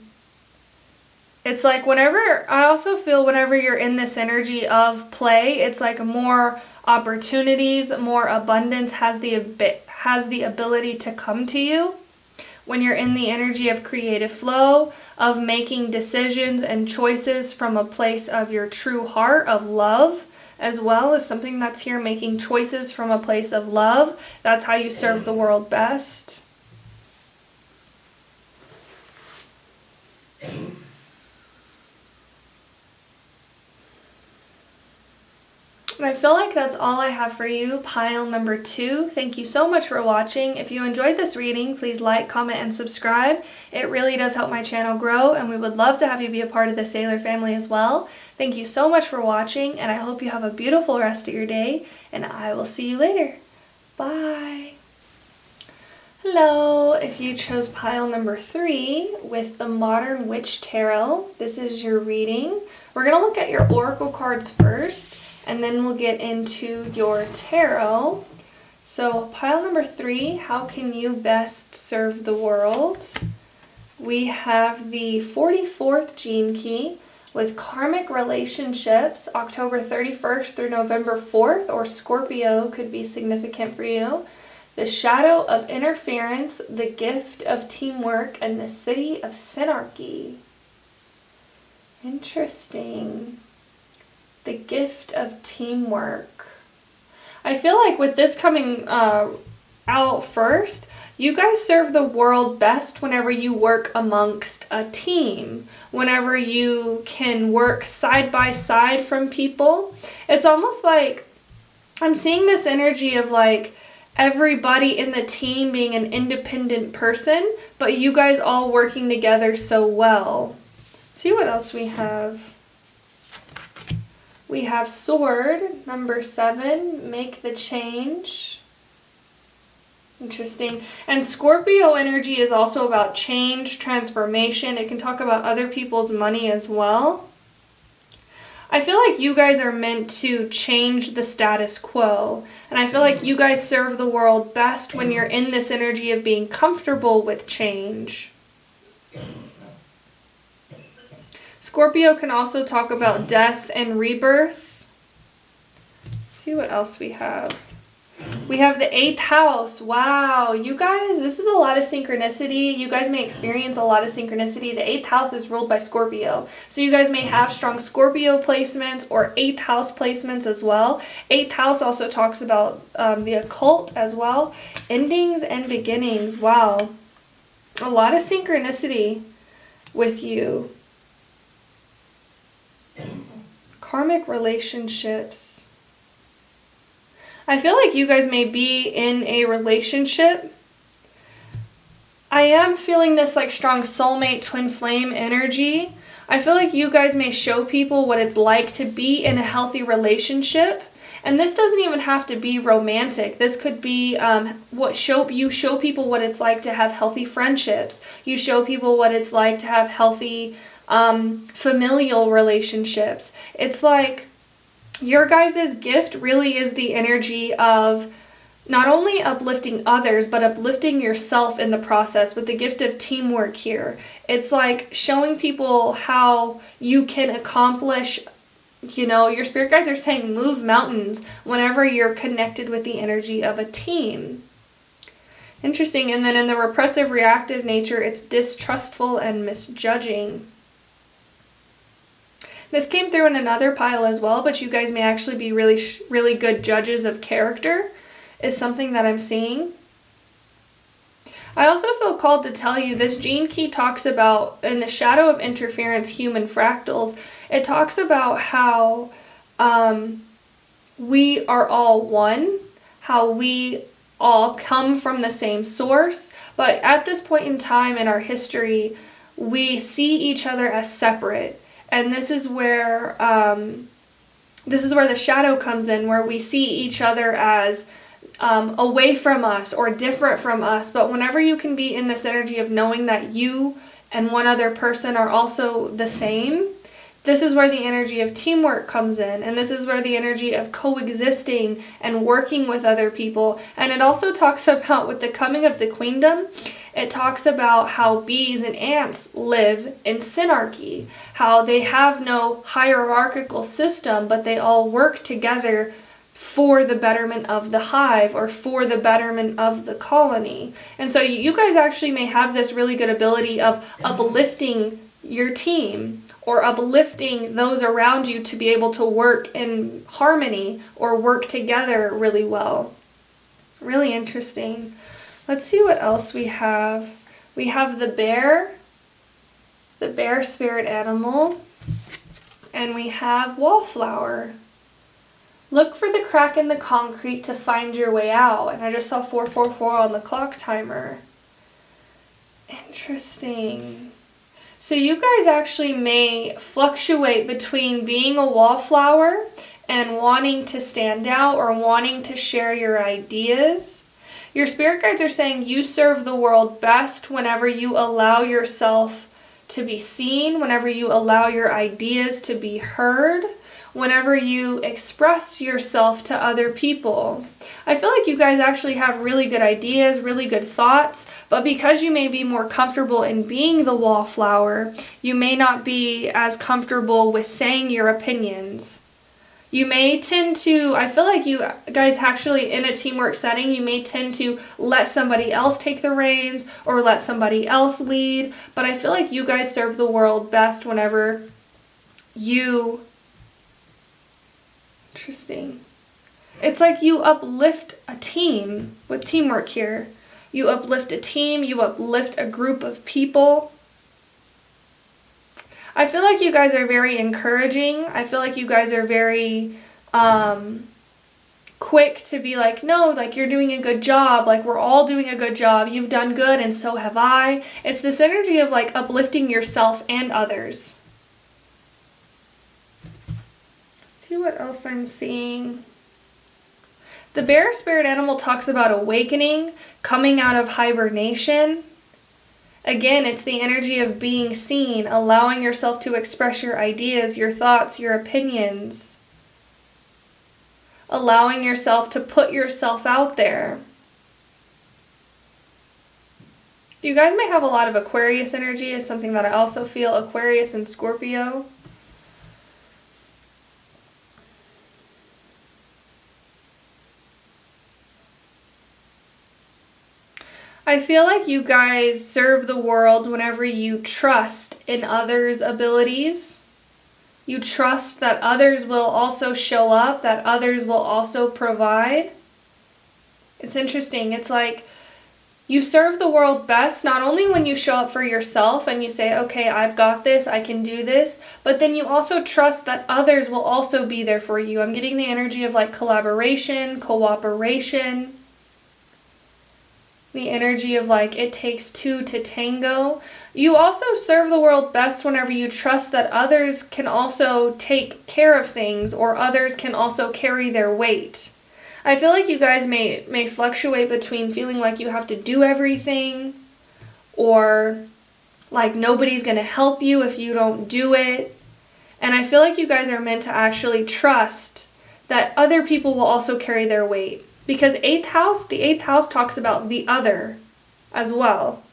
It's like I also feel whenever you're in this energy of play, it's like more opportunities, more abundance has the ability to come to you. When you're in the energy of creative flow, of making decisions and choices from a place of your true heart, of love, as well as something that's here, making choices from a place of love. That's how you serve the world best. And I feel like that's all I have for you, pile number 2. Thank you so much for watching. If you enjoyed this reading, please like, comment, and subscribe. It really does help my channel grow, and we would love to have you be a part of the Sailor family as well. Thank you so much for watching, and I hope you have a beautiful rest of your day, and I will see you later. Bye. Hello, if you chose pile number 3 with the Modern Witch Tarot, this is your reading. We're going to look at your oracle cards first, and then we'll get into your tarot. So pile number 3, how can you best serve the world? We have the 44th gene key with karmic relationships, October 31st through November 4th, or Scorpio could be significant for you. The shadow of interference, the gift of teamwork, and the city of synarchy. Interesting. The gift of teamwork. I feel like with this coming out first, you guys serve the world best whenever you work amongst a team, whenever you can work side by side from people. It's almost like I'm seeing this energy of like everybody in the team being an independent person, but you guys all working together so well. Let's see what else we have. We have sword, number 7, make the change. Interesting. And Scorpio energy is also about change, transformation. It can talk about other people's money as well. I feel like you guys are meant to change the status quo. And I feel like you guys serve the world best when you're in this energy of being comfortable with change. Scorpio can also talk about death and rebirth. Let's see what else we have. We have the 8th house. Wow, you guys, this is a lot of synchronicity. You guys may experience a lot of synchronicity. The 8th house is ruled by Scorpio. So you guys may have strong Scorpio placements or 8th house placements as well. 8th house also talks about the occult as well. Endings and beginnings. Wow. A lot of synchronicity with you. Karmic relationships. I feel like you guys may be in a relationship. I am feeling this like strong soulmate twin flame energy. I feel like you guys may show people what it's like to be in a healthy relationship. And this doesn't even have to be romantic. This could be you show people what it's like to have healthy friendships. You show people what it's like to have healthy familial relationships. It's like your guys' gift really is the energy of not only uplifting others, but uplifting yourself in the process with the gift of teamwork here. It's like showing people how you can accomplish, your spirit guides are saying move mountains whenever you're connected with the energy of a team. Interesting. And then in the repressive reactive nature, it's distrustful and misjudging. This came through in another pile as well, but you guys may actually be really good judges of character, is something that I'm seeing. I also feel called to tell you this gene key talks about, in the shadow of interference, human fractals, it talks about how we are all one, how we all come from the same source, but at this point in time in our history, we see each other as separate. And this is where the shadow comes in, where we see each other as away from us or different from us. But whenever you can be in this energy of knowing that you and one other person are also the same, this is where the energy of teamwork comes in, and this is where the energy of coexisting and working with other people. And it also talks about, with the coming of the queendom, it talks about how bees and ants live in synarchy, how they have no hierarchical system, but they all work together for the betterment of the hive or for the betterment of the colony. And so you guys actually may have this really good ability of uplifting your team or uplifting those around you to be able to work in harmony or work together really well. Really interesting. Let's see what else we have. We have the bear spirit animal, and we have wallflower. Look for the crack in the concrete to find your way out. And I just saw 444 on the clock timer. Interesting. So you guys actually may fluctuate between being a wallflower and wanting to stand out or wanting to share your ideas. Your spirit guides are saying you serve the world best whenever you allow yourself to be seen, whenever you allow your ideas to be heard, whenever you express yourself to other people. I feel like you guys actually have really good ideas, really good thoughts, but because you may be more comfortable in being the wallflower, you may not be as comfortable with saying your opinions. You may tend to, I feel like you guys actually, in a teamwork setting, you may tend to let somebody else take the reins or let somebody else lead, but I feel like you guys serve the world best whenever you... Interesting. It's like you uplift a team with teamwork here. You uplift a team, you uplift a group of people. I feel like you guys are very encouraging. I feel like you guys are very quick to be like, no, like you're doing a good job. Like we're all doing a good job. You've done good and so have I. It's this energy of like uplifting yourself and others. See what else I'm seeing. The bear spirit animal talks about awakening, coming out of hibernation. Again, it's the energy of being seen, allowing yourself to express your ideas, your thoughts, your opinions. Allowing yourself to put yourself out there. You guys may have a lot of Aquarius energy, is something that I also feel, Aquarius and Scorpio. I feel like you guys serve the world whenever you trust in others' abilities. You trust that others will also show up, that others will also provide. It's interesting. It's like you serve the world best not only when you show up for yourself and you say, okay, I've got this, I can do this, but then you also trust that others will also be there for you. I'm getting the energy of like collaboration, cooperation. The energy of like, it takes two to tango. You also serve the world best whenever you trust that others can also take care of things or others can also carry their weight. I feel like you guys may fluctuate between feeling like you have to do everything or like nobody's going to help you if you don't do it. And I feel like you guys are meant to actually trust that other people will also carry their weight. Because the eighth house talks about the other as well.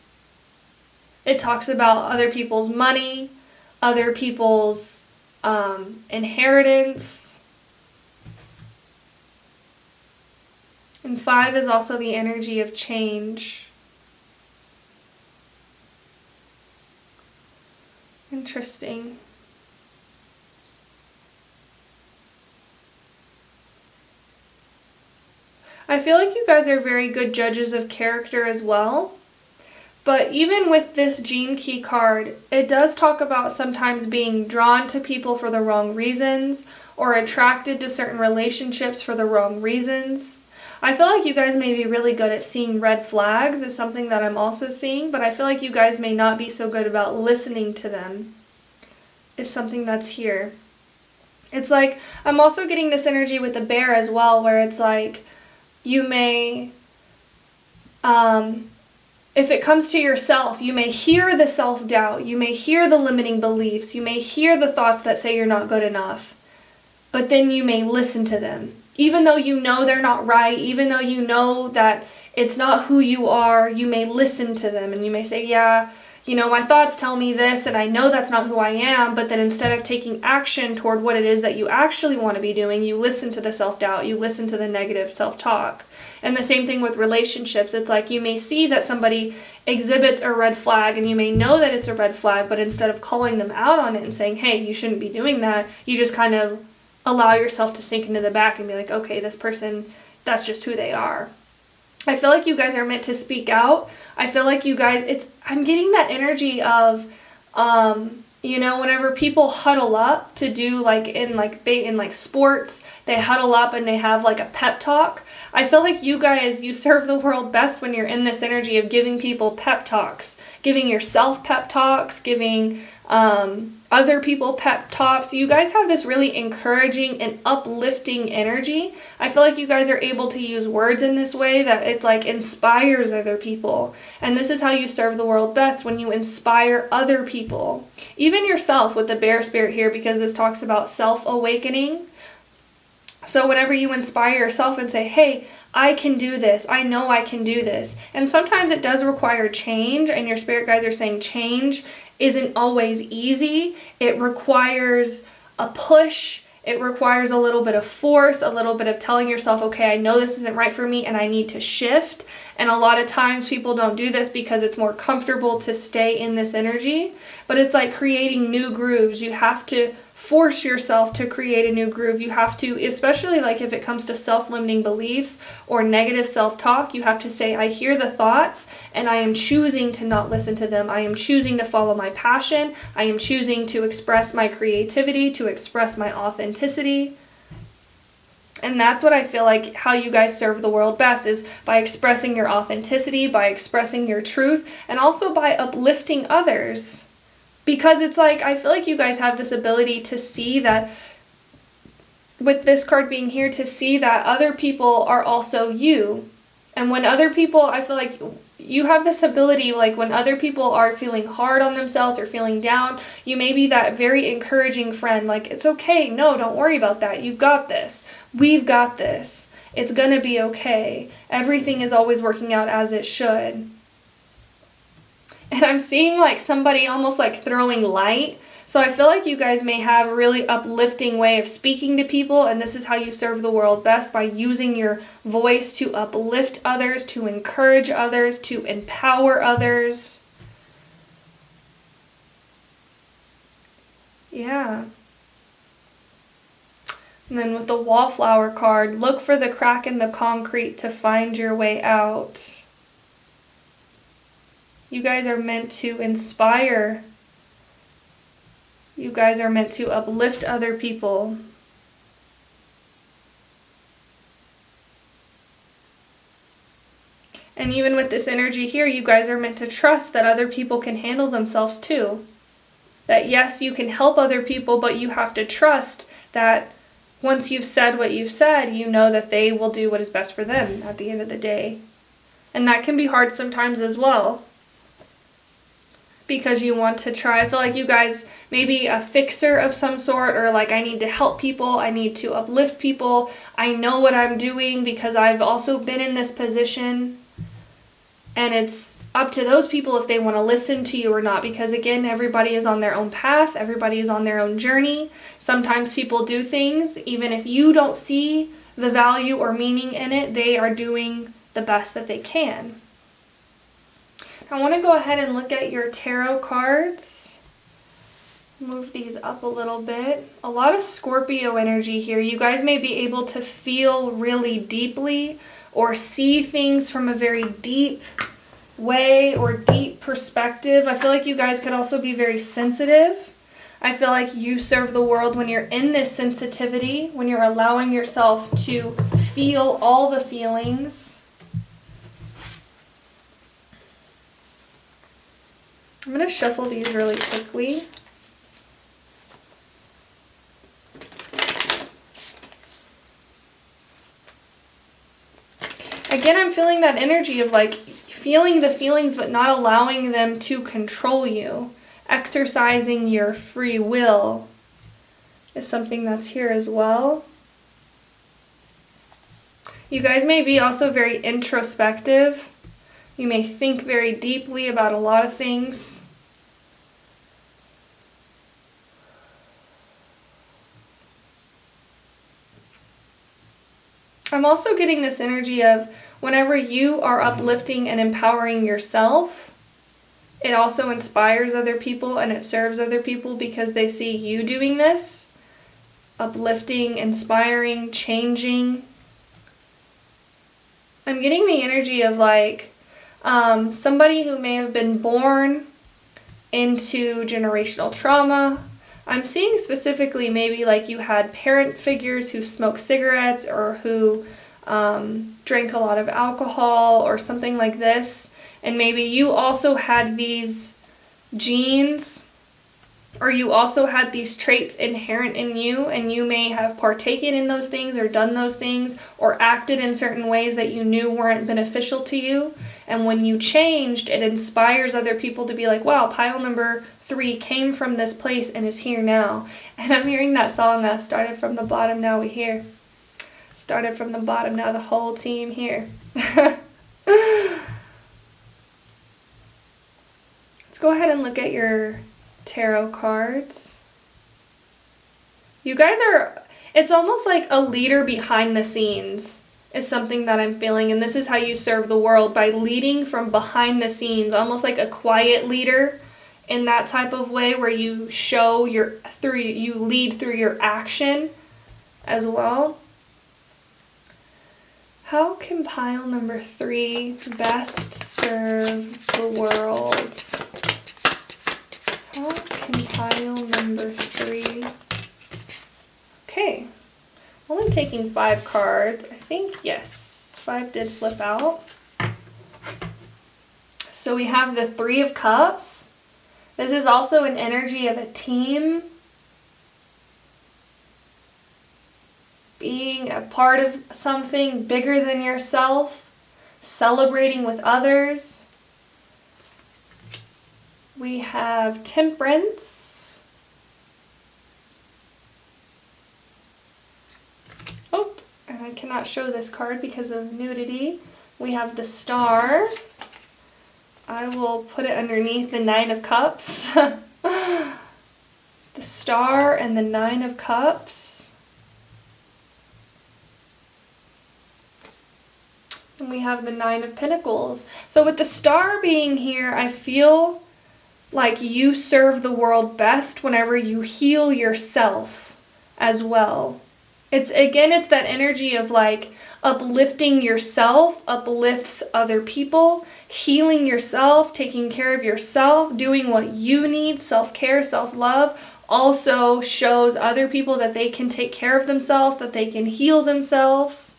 It talks about other people's money, other people's inheritance. And 5 is also the energy of change. Interesting. I feel like you guys are very good judges of character as well. But even with this Gene Key card, it does talk about sometimes being drawn to people for the wrong reasons or attracted to certain relationships for the wrong reasons. I feel like you guys may be really good at seeing red flags is something that I'm also seeing, but I feel like you guys may not be so good about listening to them is something that's here. It's like, I'm also getting this energy with the bear as well, where it's like, you may, if it comes to yourself, you may hear the self-doubt, you may hear the limiting beliefs, you may hear the thoughts that say you're not good enough, but then you may listen to them. Even though you know they're not right, even though you know that it's not who you are, you may listen to them and you may say, yeah, you know, my thoughts tell me this and I know that's not who I am, but then instead of taking action toward what it is that you actually want to be doing, you listen to the self-doubt, you listen to the negative self-talk. And the same thing with relationships. It's like you may see that somebody exhibits a red flag and you may know that it's a red flag, but instead of calling them out on it and saying, hey, you shouldn't be doing that, you just kind of allow yourself to sink into the back and be like, okay, this person, that's just who they are. I feel like you guys are meant to speak out. I feel like you guys, I'm getting that energy of, you know, whenever people huddle up to do in sports, they huddle up and they have like a pep talk. I feel like you guys, you serve the world best when you're in this energy of giving people pep talks, giving yourself pep talks, giving other people pep talks. You guys have this really encouraging and uplifting energy. I feel like you guys are able to use words in this way that it like inspires other people. And this is how you serve the world best, when you inspire other people. Even yourself with the bear spirit here, because this talks about self-awakening. So whenever you inspire yourself and say, hey, I can do this, I know I can do this. And sometimes it does require change, and your spirit guides are saying change isn't always easy. It requires a push. It requires a little bit of force, a little bit of telling yourself, okay, I know this isn't right for me and I need to shift. And a lot of times people don't do this because it's more comfortable to stay in this energy. But it's like creating new grooves. You have to force yourself to create a new groove. You have to, especially like if it comes to self-limiting beliefs or negative self-talk, you have to say, I hear the thoughts and I am choosing to not listen to them. I am choosing to follow my passion. I am choosing to express my creativity, to express my authenticity. And that's what I feel like how you guys serve the world best, is by expressing your authenticity, by expressing your truth, and also by uplifting others. Because it's like, I feel like you guys have this ability to see that, with this card being here, to see that other people are also you. And when other people, I feel like you have this ability, like when other people are feeling hard on themselves or feeling down, you may be that very encouraging friend, like, it's okay, no, don't worry about that, you've got this, we've got this, it's gonna be okay, everything is always working out as it should. And I'm seeing like somebody almost like throwing light. So I feel like you guys may have a really uplifting way of speaking to people, and this is how you serve the world best, by using your voice to uplift others, to encourage others, to empower others. Yeah. And then with the Wallflower card, look for the crack in the concrete to find your way out. You guys are meant to inspire. You guys are meant to uplift other people. And even with this energy here, you guys are meant to trust that other people can handle themselves too. That yes, you can help other people, but you have to trust that once you've said what you've said, you know that they will do what is best for them at the end of the day. And that can be hard sometimes as well, because you want to try. I feel like you guys may be a fixer of some sort, or like, I need to help people, I need to uplift people, I know what I'm doing because I've also been in this position. And it's up to those people if they want to listen to you or not, because again, everybody is on their own path, everybody is on their own journey. Sometimes people do things even if you don't see the value or meaning in it, they are doing the best that they can. I want to go ahead and look at your tarot cards. Move these up a little bit. A lot of Scorpio energy here. You guys may be able to feel really deeply or see things from a very deep way or deep perspective. I feel like you guys could also be very sensitive. I feel like you serve the world when you're in this sensitivity, when you're allowing yourself to feel all the feelings. I'm going to shuffle these really quickly. Again, I'm feeling that energy of like feeling the feelings but not allowing them to control you. Exercising your free will is something that's here as well. You guys may be also very introspective. You may think very deeply about a lot of things. I'm also getting this energy of whenever you are uplifting and empowering yourself, it also inspires other people and it serves other people because they see you doing this. Uplifting, inspiring, changing. I'm getting the energy of like somebody who may have been born into generational trauma. I'm seeing specifically maybe like you had parent figures who smoked cigarettes or who drank a lot of alcohol or something like this. And maybe you also had these genes or you also had these traits inherent in you, and you may have partaken in those things or done those things or acted in certain ways that you knew weren't beneficial to you. And when you changed, it inspires other people to be like, wow, pile number 3 came from this place and is here now. And I'm hearing that song, started from the bottom, now we here. Started from the bottom, now the whole team here. Let's go ahead and look at your tarot cards. You guys are, it's almost like a leader behind the scenes is something that I'm feeling, and this is how you serve the world, by leading from behind the scenes, almost like a quiet leader in that type of way where you show you lead through your action as well. How can pile number 3 best serve the world? How can pile number 3? Okay, only taking 5 cards. I think, yes, 5 did flip out. So we have the 3 of Cups. This is also an energy of a team. Being a part of something bigger than yourself. Celebrating with others. We have Temperance. Oh, and I cannot show this card because of nudity. We have the Star. I will put it underneath the 9 of Cups. The Star and the 9 of Cups. And we have the 9 of Pentacles. So with the Star being here, I feel like you serve the world best whenever you heal yourself as well. It's that energy of like uplifting yourself, uplifts other people, healing yourself, taking care of yourself, doing what you need, self-care, self-love, also shows other people that they can take care of themselves, that they can heal themselves.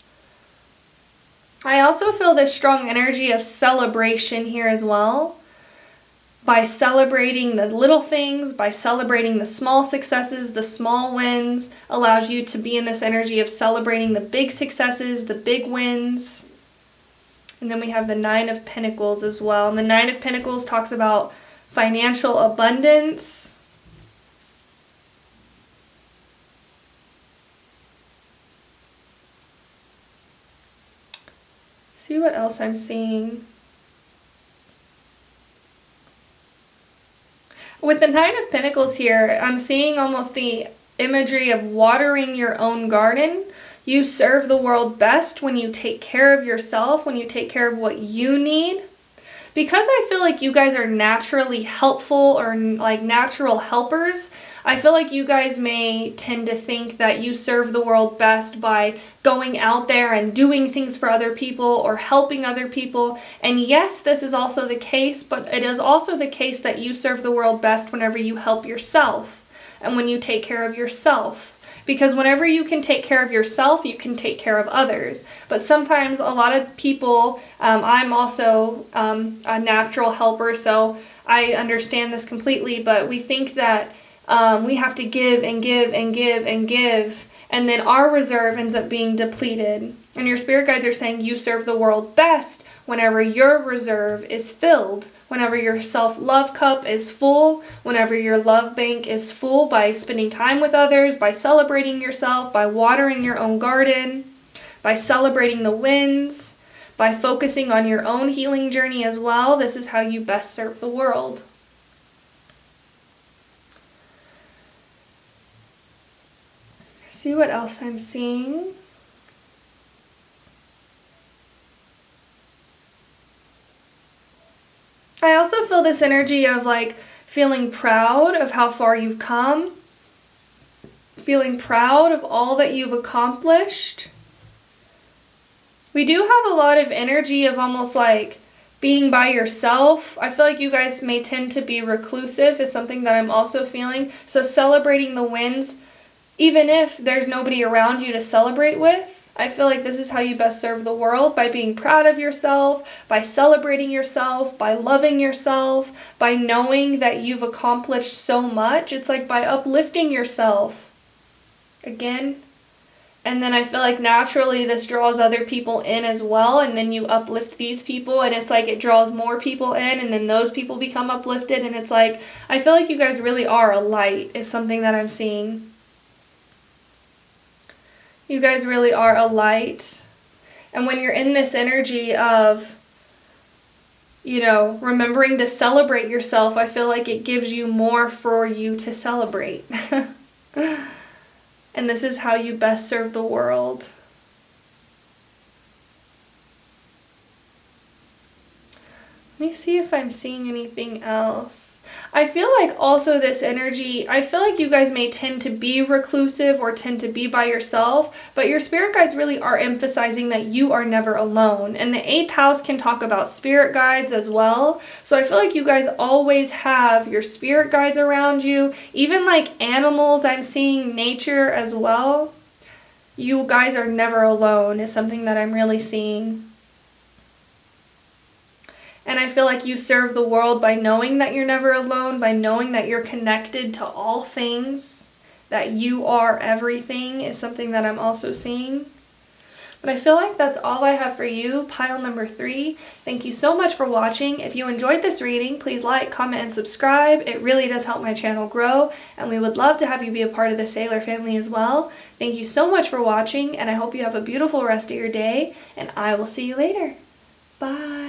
I also feel this strong energy of celebration here as well. By celebrating the little things, by celebrating the small successes, the small wins, allows you to be in this energy of celebrating the big successes, the big wins. And then we have the 9 of Pentacles as well. And the 9 of Pentacles talks about financial abundance. See what else I'm seeing. With the 9 of Pentacles here, I'm seeing almost the imagery of watering your own garden. You serve the world best when you take care of yourself, when you take care of what you need. Because I feel like you guys are naturally helpful or like natural helpers, I feel like you guys may tend to think that you serve the world best by going out there and doing things for other people or helping other people. And yes, this is also the case, but it is also the case that you serve the world best whenever you help yourself and when you take care of yourself. Because whenever you can take care of yourself, you can take care of others. But sometimes a lot of people, I'm also a natural helper, so I understand this completely, but we think that we have to give and give and give and give, and then our reserve ends up being depleted. And your spirit guides are saying you serve the world best whenever your reserve is filled, whenever your self-love cup is full, whenever your love bank is full by spending time with others, by celebrating yourself, by watering your own garden, by celebrating the wins, by focusing on your own healing journey as well. This is how you best serve the world. See what else I'm seeing. I also feel this energy of like feeling proud of how far you've come, feeling proud of all that you've accomplished. We do have a lot of energy of almost like being by yourself. I feel like you guys may tend to be reclusive is something that I'm also feeling. So celebrating the wins, even if there's nobody around you to celebrate with. I feel like this is how you best serve the world, by being proud of yourself, by celebrating yourself, by loving yourself, by knowing that you've accomplished so much. It's like by uplifting yourself. Again. And then I feel like naturally this draws other people in as well, and then you uplift these people, and it's like it draws more people in, and then those people become uplifted, and it's like, I feel like you guys really are a light, is something that I'm seeing. You guys really are a light. And when you're in this energy of, you know, remembering to celebrate yourself, I feel like it gives you more for you to celebrate. And this is how you best serve the world. Let me see if I'm seeing anything else. I feel like also this energy, I feel like you guys may tend to be reclusive or tend to be by yourself, but your spirit guides really are emphasizing that you are never alone. And the 8th house can talk about spirit guides as well. So I feel like you guys always have your spirit guides around you, even like animals. I'm seeing nature as well. You guys are never alone is something that I'm really seeing. And I feel like you serve the world by knowing that you're never alone, by knowing that you're connected to all things, that you are everything is something that I'm also seeing. But I feel like that's all I have for you, pile number 3. Thank you so much for watching. If you enjoyed this reading, please like, comment, and subscribe. It really does help my channel grow, and we would love to have you be a part of the Sailor family as well. Thank you so much for watching, and I hope you have a beautiful rest of your day, and I will see you later. Bye.